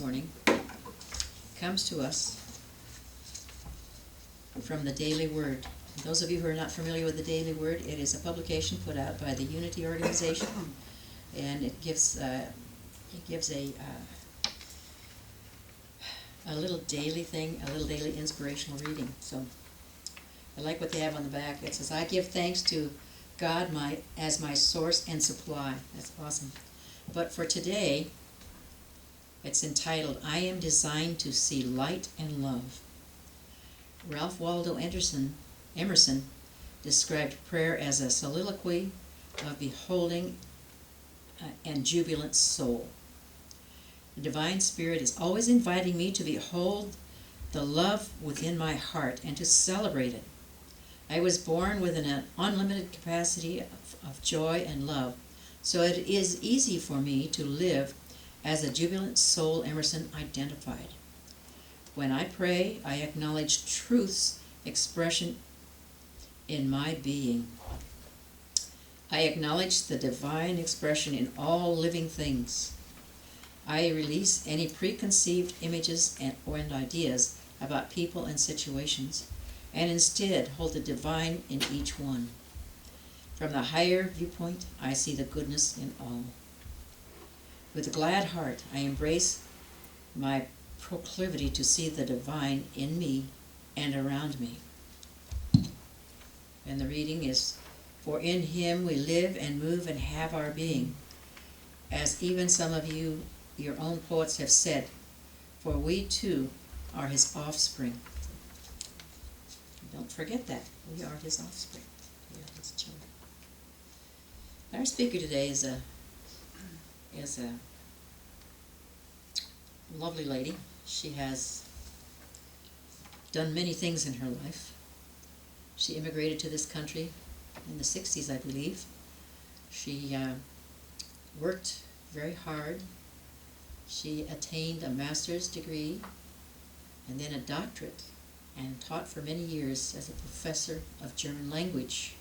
morning comes to us from the Daily Word. Those of you who are not familiar with the Daily Word, it is a publication put out by the Unity Organization, and it gives a little daily thing, a little daily inspirational reading. So I like what they have on the back. It says, "I give thanks to God as my source and supply." That's awesome. But for today, it's entitled, "I am designed to see light and love." Ralph Waldo Emerson described prayer as a soliloquy of beholding and jubilant soul. The Divine Spirit is always inviting me to behold the love within my heart and to celebrate it. I was born with an unlimited capacity of joy and love, so it is easy for me to live as a jubilant soul, Emerson identified. When I pray, I acknowledge truth's expression in my being. I acknowledge the divine expression in all living things. I release any preconceived images and ideas about people and situations, and instead hold the divine in each one. From the higher viewpoint, I see the goodness in all. With a glad heart, I embrace my proclivity to see the divine in me and around me. And the reading is, "For in him we live and move and have our being, as even some of you, your own poets, have said, for we too are his offspring." Don't forget that. We are his offspring. We are his children. Our speaker today is a lovely lady. She has done many things in her life. She immigrated to this country in the 60s, I believe. She worked very hard. She attained a master's degree and then a doctorate, and taught for many years as a professor of German language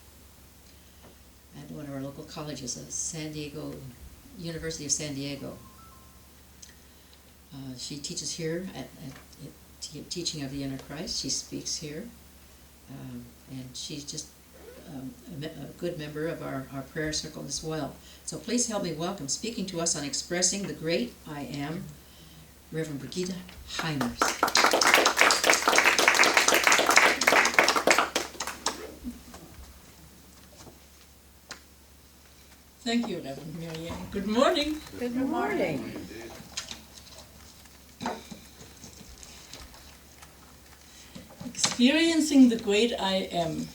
at one of our local colleges at University of San Diego. She teaches here at Teaching of the Inner Christ. She speaks here, and she's just a good member of our prayer circle as well. So please help me welcome, speaking to us on expressing the great I Am, Reverend Brigitte Heimers. Thank you, Reverend Marianne. Good morning. Good morning. Experiencing the great I Am.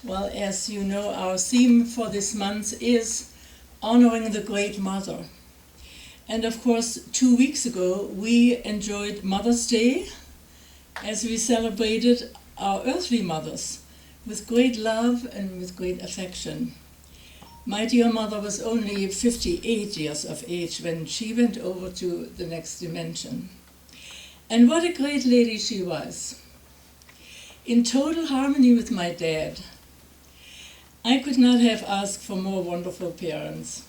Well, as you know, our theme for this month is honoring the Great Mother. And of course, 2 weeks ago, we enjoyed Mother's Day as we celebrated our earthly mothers with great love and with great affection. My dear mother was only 58 years of age when she went over to the next dimension. And what a great lady she was. In total harmony with my dad. I could not have asked for more wonderful parents.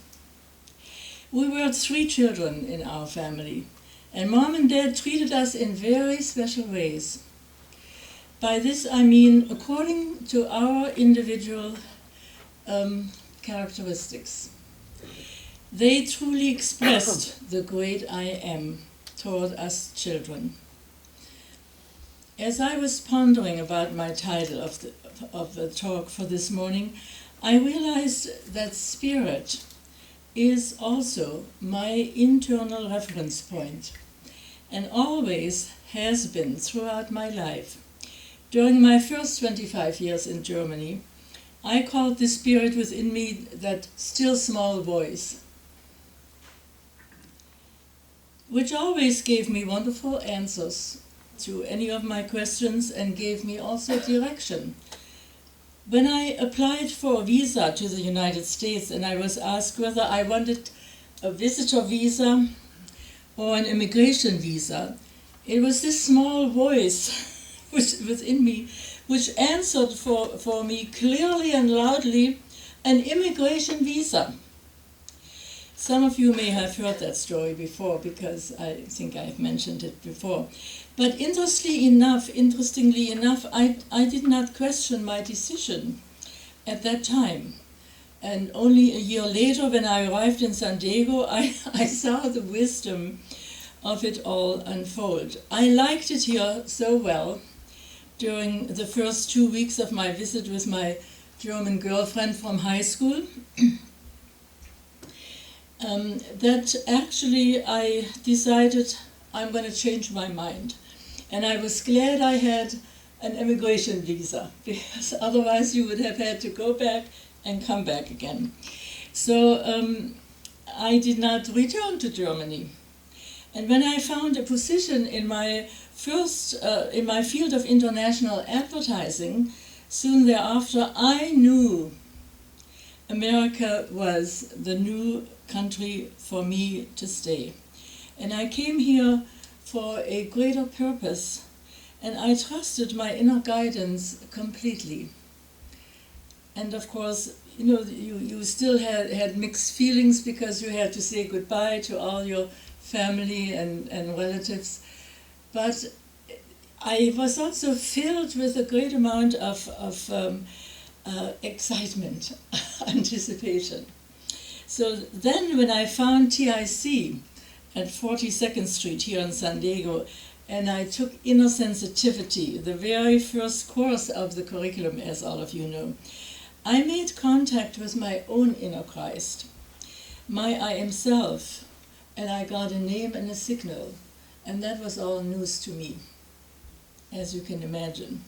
We were 3 children in our family, and Mom and Dad treated us in very special ways. By this I mean according to our individual characteristics. They truly expressed the great I Am toward us children. As I was pondering about my title of the talk for this morning, I realized that spirit is also my internal reference point, and always has been throughout my life. During my first 25 years in Germany, I called the spirit within me that still small voice, which always gave me wonderful answers to any of my questions and gave me also direction. When I applied for a visa to the United States and I was asked whether I wanted a visitor visa or an immigration visa, it was this small voice within me which answered for me clearly and loudly, an immigration visa. Some of you may have heard that story before because I think I've mentioned it before. But interestingly enough, I did not question my decision at that time. And only a year later, when I arrived in San Diego, I saw the wisdom of it all unfold. I liked it here so well during the first 2 weeks of my visit with my German girlfriend from high school that actually I decided I'm going to change my mind. And I was glad I had an immigration visa, because otherwise you would have had to go back and come back again. So I did not return to Germany. And when I found a position in my in my field of international advertising, soon thereafter I knew America was the new country for me to stay. And I came here for a greater purpose, and I trusted my inner guidance completely. And of course, you still had mixed feelings because you had to say goodbye to all your family and relatives. But I was also filled with a great amount of excitement, anticipation. So then when I found TIC at 42nd Street here in San Diego, and I took Inner Sensitivity, the very first course of the curriculum, as all of you know, I made contact with my own inner Christ, my I am self, and I got a name and a signal, and that was all news to me, as you can imagine.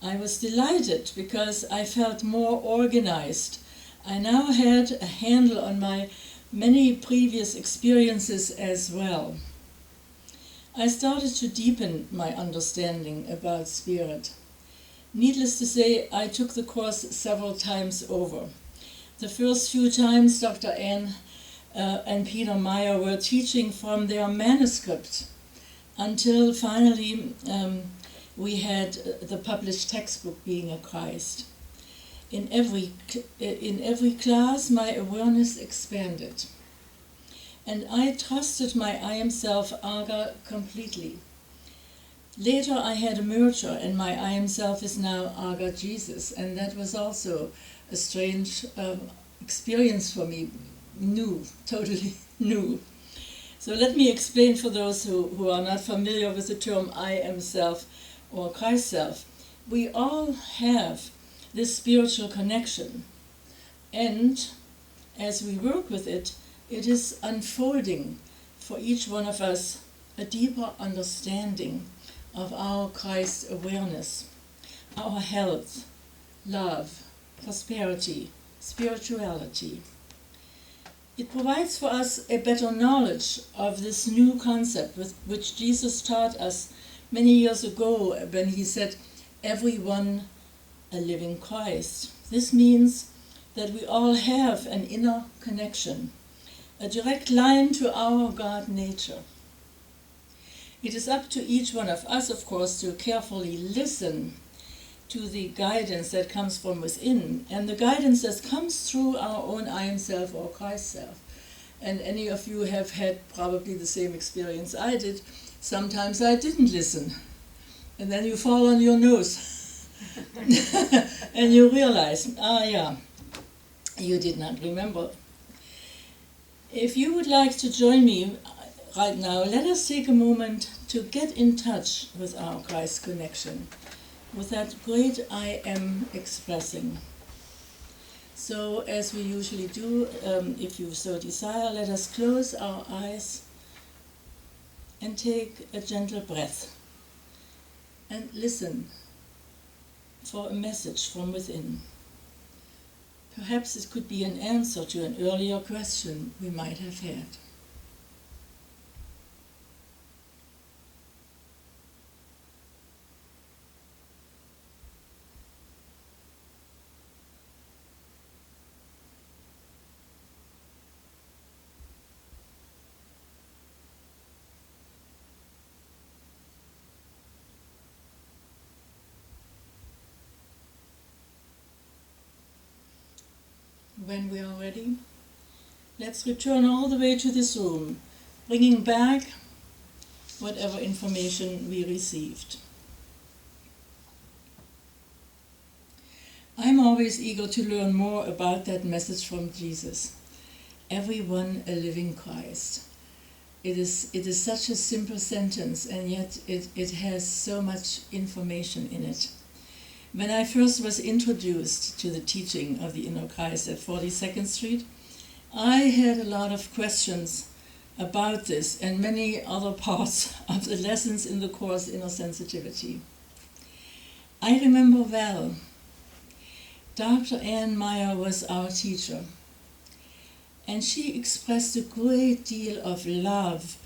I was delighted because I felt more organized. I now had a handle on my many previous experiences as well. I started to deepen my understanding about spirit. Needless to say, I took the course several times over. The first few times Dr. Ann and Peter Meyer were teaching from their manuscript, until finally we had the published textbook, Being a Christ. In every class, my awareness expanded. And I trusted my I am self, Aga, completely. Later I had a merger, and my I am self is now Aga Jesus, and that was also a strange experience for me, new, totally new. So let me explain for those who are not familiar with the term I am self or Christ self. We all have this spiritual connection, and as we work with it, it is unfolding for each one of us a deeper understanding of our Christ awareness, our health, love, prosperity, spirituality. It provides for us a better knowledge of this new concept with which Jesus taught us many years ago when he said, everyone a living Christ. This means that we all have an inner connection, a direct line to our God nature. It is up to each one of us, of course, to carefully listen to the guidance that comes from within, and the guidance that comes through our own I am self or Christ self. And any of you have had probably the same experience I did. Sometimes I didn't listen, and then you fall on your nose and you realize, you did not remember. If you would like to join me right now, let us take a moment to get in touch with our Christ connection, with that great I am expressing. So, as we usually do, if you so desire, let us close our eyes and take a gentle breath and listen for a message from within. Perhaps it could be an answer to an earlier question we might have had. When we are ready, Let's return all the way to this room, bringing back whatever information we received. I'm always eager to learn more about that message from Jesus. Everyone a living Christ. It is such a simple sentence, and yet it has so much information in it. When I first was introduced to the teaching of the Inner Christ at 42nd Street, I had a lot of questions about this and many other parts of the lessons in the course Inner Sensitivity. I remember well, Dr. Ann Meyer was our teacher, and she expressed a great deal of love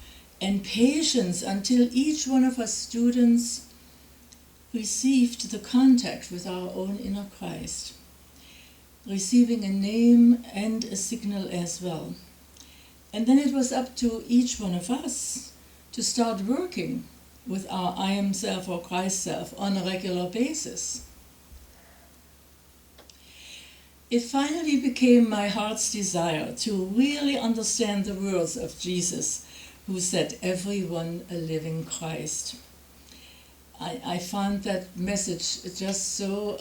and patience until each one of us students received the contact with our own inner Christ, receiving a name and a signal as well. And then it was up to each one of us to start working with our I am self or Christ self on a regular basis. It finally became my heart's desire to really understand the words of Jesus, who said, everyone a living Christ. I found that message just so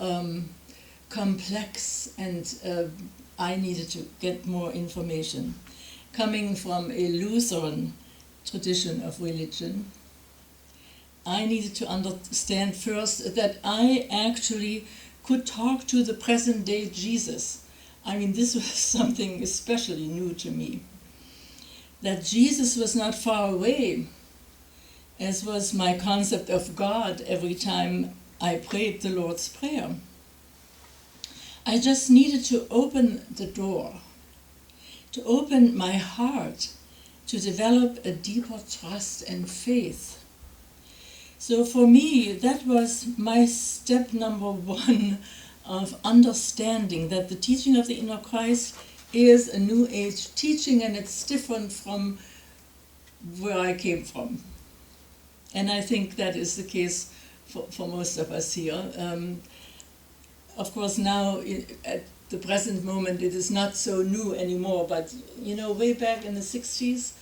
complex, and I needed to get more information. Coming from a Lutheran tradition of religion, I needed to understand first that I actually could talk to the present day Jesus. I mean, this was something especially new to me. That Jesus was not far away, as was my concept of God every time I prayed the Lord's Prayer. I just needed to open the door, to open my heart, to develop a deeper trust and faith. So for me, that was my step number one of understanding that the teaching of the Inner Christ is a New Age teaching, and it's different from where I came from. And I think that is the case for most of us here. Of course, now, at the present moment, it is not so new anymore, but way back in the 60s,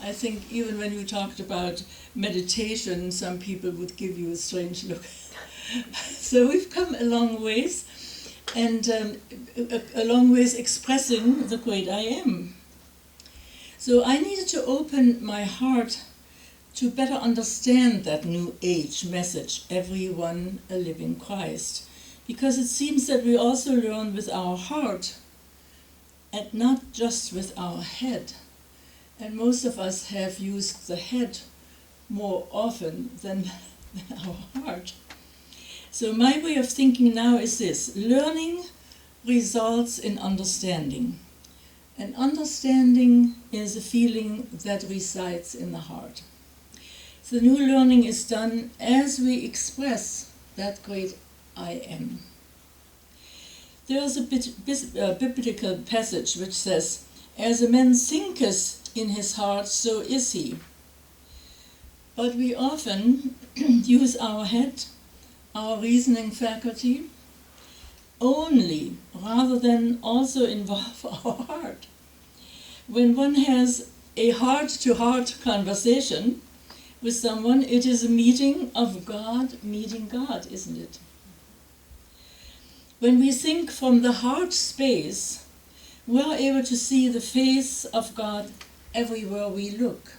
I think even when you talked about meditation, some people would give you a strange look. So we've come a long ways, and a long ways expressing the great I am. So I needed to open my heart to better understand that New Age message, everyone a living Christ. Because it seems that we also learn with our heart and not just with our head. And most of us have used the head more often than our heart. So my way of thinking now is this: learning results in understanding. And understanding is a feeling that resides in the heart. So new learning is done as we express that great I am. There is a biblical passage which says, "As a man thinketh in his heart, so is he." But we often use our head, our reasoning faculty, only, rather than also involve our heart. When one has a heart-to-heart conversation with someone, it is a meeting of God meeting God, isn't it? When we think from the heart space, we are able to see the face of God everywhere we look.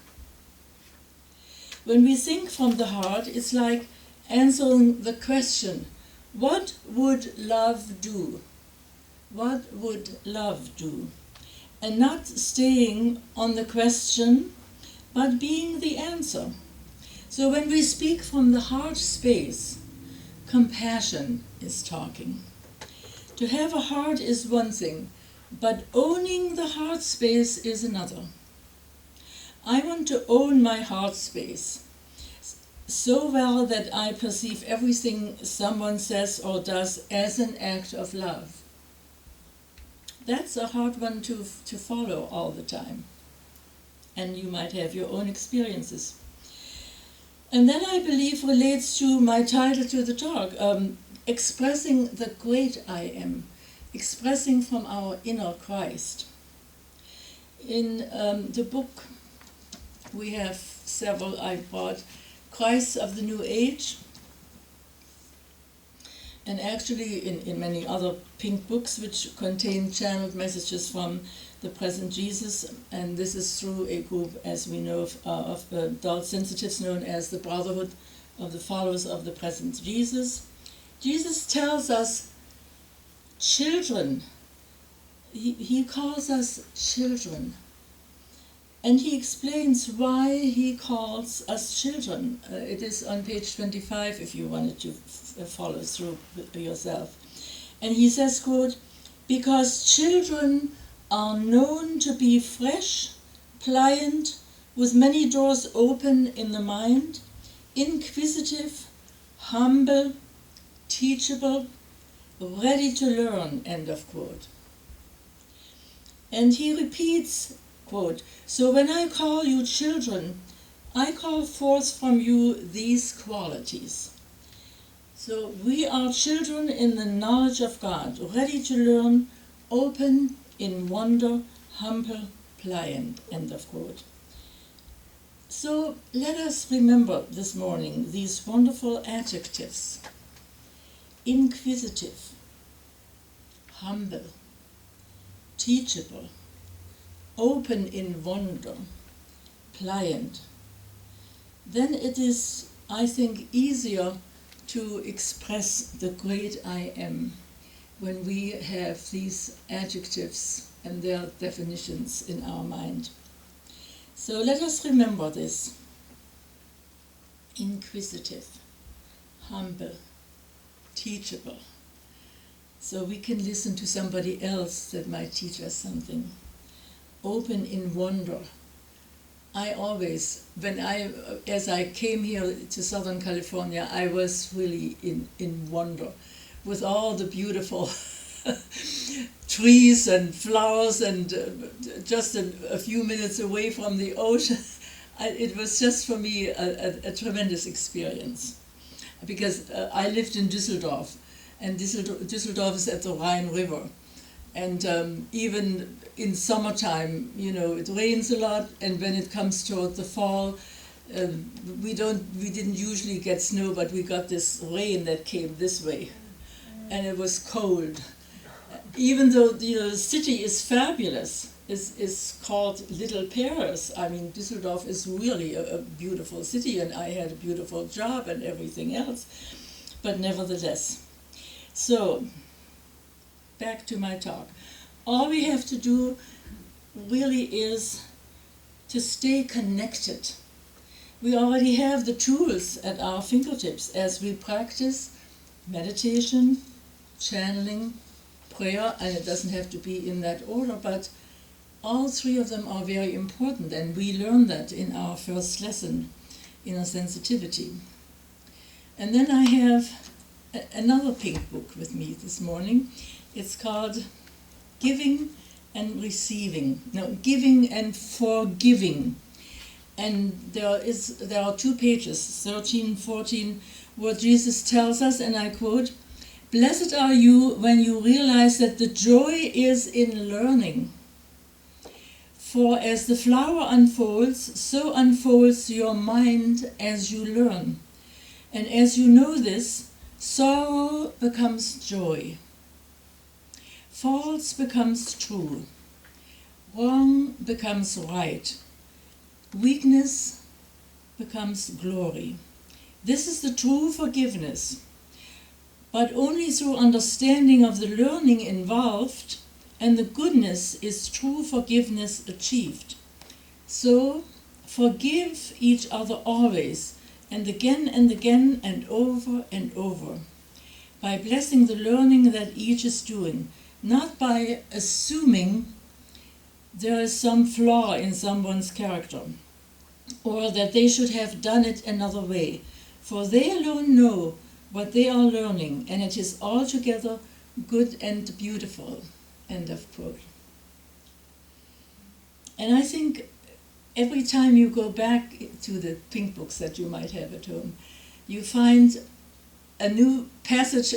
When we think from the heart, it's like answering the question, what would love do? What would love do? And not staying on the question, but being the answer. So when we speak from the heart space, compassion is talking. To have a heart is one thing, but owning the heart space is another. I want to own my heart space so well that I perceive everything someone says or does as an act of love. That's a hard one to follow all the time. And you might have your own experiences. And then I believe relates to my title to the talk, expressing the great I am, expressing from our inner Christ. In the book, we have several I bought. Christ of the New Age, and actually in many other pink books which contain channeled messages from the present Jesus, and this is through a group, as we know, of adult sensitives known as the Brotherhood of the Followers of the Present Jesus. Jesus tells us children. He calls us children. And he explains why he calls us children. It is on page 25 if you wanted to follow through yourself. And he says, quote, "Because children are known to be fresh, pliant, with many doors open in the mind, inquisitive, humble, teachable, ready to learn," end of quote. And he repeats, quote, "So when I call you children, I call forth from you these qualities." So we are children in the knowledge of God, ready to learn, open in wonder, humble, pliant, end of quote. So let us remember this morning these wonderful adjectives: inquisitive, humble, teachable, open in wonder, pliant. Then it is, I think, easier to express the great I am when we have these adjectives and their definitions in our mind. So let us remember this: inquisitive, humble, teachable. So we can listen to somebody else that might teach us something. Open in wonder. I always, as I came here to Southern California, I was really in wonder with all the beautiful trees and flowers, and just a few minutes away from the ocean. It was just for me a tremendous experience, because I lived in Düsseldorf, and Düsseldorf is at the Rhine River. And even in summertime, it rains a lot, and when it comes toward the fall, we didn't usually get snow, but we got this rain that came this way, and it was cold. Even though the city is fabulous, is called Little Paris. I mean, Düsseldorf is really a beautiful city, and I had a beautiful job and everything else, but nevertheless. So, back to my talk. All we have to do really is to stay connected. We already have the tools at our fingertips as we practice meditation, channeling, prayer, and it doesn't have to be in that order, but all three of them are very important, and we learn that in our first lesson, Inner Sensitivity. And then I have another pink book with me this morning. It's called Giving and Receiving. No, Giving and Forgiving. And there are 2 pages, 13, 14, where Jesus tells us, and I quote, "Blessed are you when you realize that the joy is in learning. For as the flower unfolds, so unfolds your mind as you learn. And as you know this, sorrow becomes joy. False becomes true. Wrong becomes right. Weakness becomes glory. This is the true forgiveness. But only through understanding of the learning involved and the goodness is true forgiveness achieved. So, forgive each other always, and again and over, by blessing the learning that each is doing, not by assuming there is some flaw in someone's character, or that they should have done it another way, for they alone know what they are learning, and it is altogether good and beautiful." End of quote. And I think every time you go back to the pink books that you might have at home, you find a new passage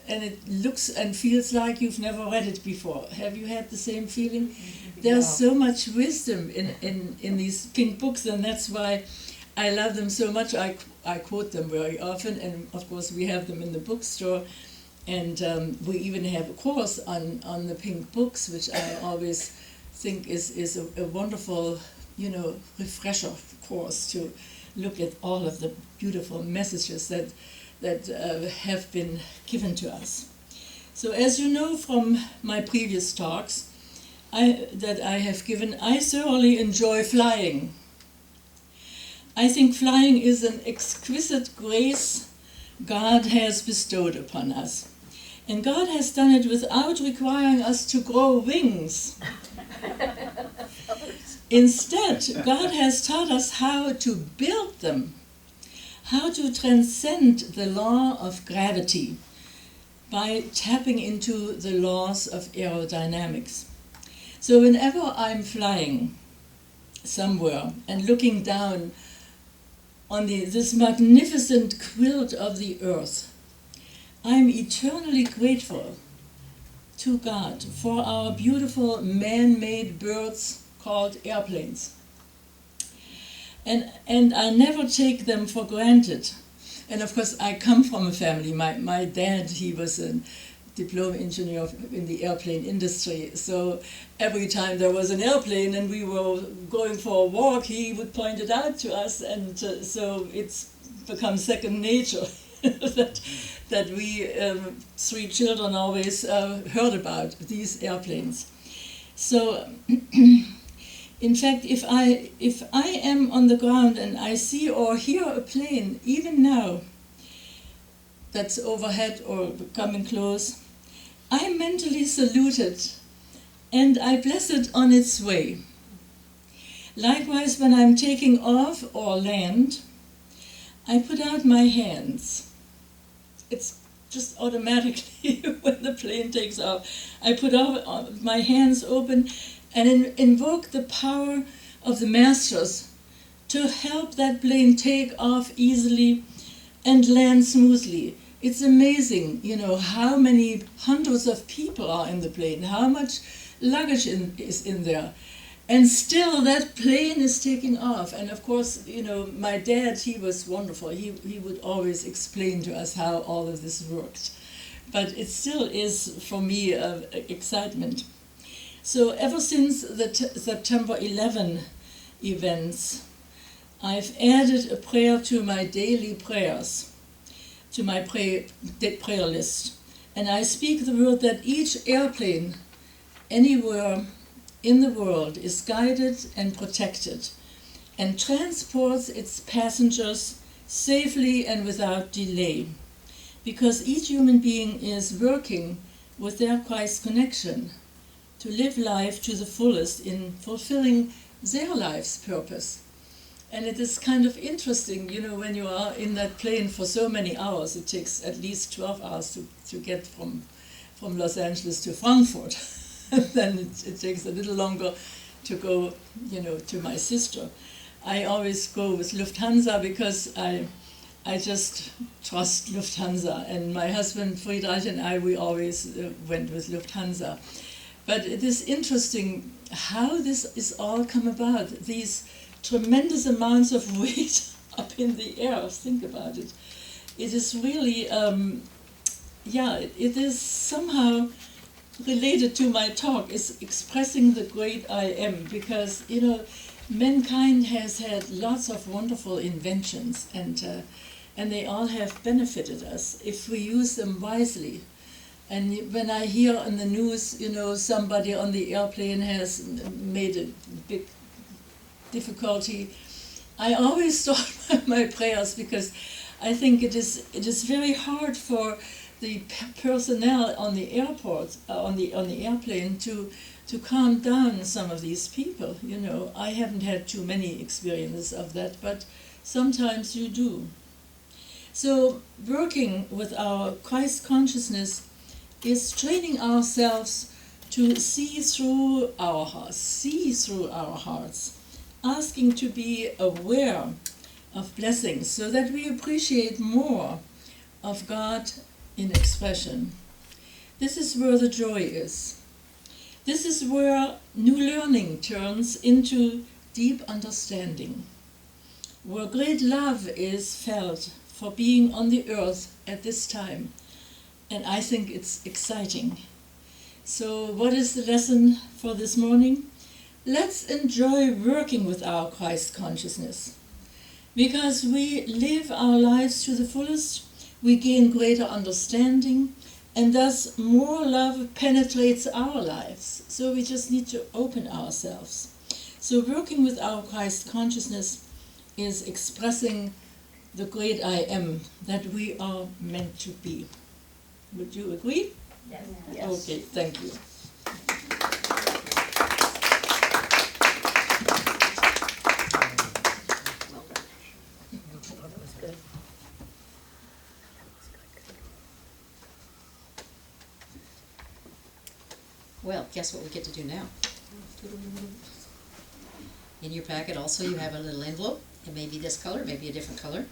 and it looks and feels like you've never read it before. Have you had the same feeling? There's so much wisdom in these pink books, and that's why I love them so much. I quote them very often, and of course we have them in the bookstore, and we even have a course on the pink books, which I always think is a wonderful, refresher course to look at all of the beautiful messages that have been given to us. So as you know from my previous talks that I have given, I thoroughly enjoy flying. I think flying is an exquisite grace God has bestowed upon us. And God has done it without requiring us to grow wings. Instead, God has taught us how to build them, how to transcend the law of gravity by tapping into the laws of aerodynamics. So whenever I'm flying somewhere and looking down on this magnificent quilt of the earth, I'm eternally grateful to God for our beautiful man-made birds called airplanes. And I never take them for granted. And of course, I come from a family. My dad, he was a diploma engineer in the airplane industry. So every time there was an airplane and we were going for a walk, he would point it out to us. And so it's become second nature that we three children always heard about these airplanes. So in fact, if I am on the ground and I see or hear a plane, even now, that's overhead or coming close, I mentally salute it and I bless it on its way. Likewise, when I'm taking off or land, I put out my hands. It's just automatically when the plane takes off. I put out my hands open and invoke the power of the masters to help that plane take off easily and land smoothly. It's amazing, how many hundreds of people are in the plane, how much luggage is in there. And still that plane is taking off. And of course, my dad, he was wonderful. He would always explain to us how all of this worked. But it still is, for me, excitement. So ever since the September 11 events, I've added a prayer to my daily prayers, to my prayer list. And I speak the word that each airplane anywhere in the world is guided and protected and transports its passengers safely and without delay, because each human being is working with their Christ connection to live life to the fullest in fulfilling their life's purpose. And it is kind of interesting, when you are in that plane for so many hours. It takes at least 12 hours to get from Los Angeles to Frankfurt. And then it takes a little longer to go, to my sister. I always go with Lufthansa because I just trust Lufthansa. And my husband Friedrich and I, we always went with Lufthansa. But it is interesting how this is all come about. These tremendous amounts of weight up in the air. Think about it. It is really, it is somehow related to my talk, is expressing the great I am, because mankind has had lots of wonderful inventions, and they all have benefited us if we use them wisely. And when I hear on the news, somebody on the airplane has made a big difficulty, I always start my prayers, because I think it is very hard for the personnel on the airport, on the airplane, to calm down some of these people. I haven't had too many experiences of that, but sometimes you do. So working with our Christ consciousness is training ourselves to see through our hearts, asking to be aware of blessings so that we appreciate more of God in expression. This is where the joy is. This is where new learning turns into deep understanding, where great love is felt for being on the earth at this time. And I think it's exciting. So what is the lesson for this morning? Let's enjoy working with our Christ consciousness. Because we live our lives to the fullest, we gain greater understanding, and thus more love penetrates our lives. So we just need to open ourselves. So working with our Christ consciousness is expressing the great I am that we are meant to be. Would you agree? Yes. Okay, thank you. That was good. Well, guess what we get to do now? In your packet also you have a little envelope. It may be this color, maybe a different color.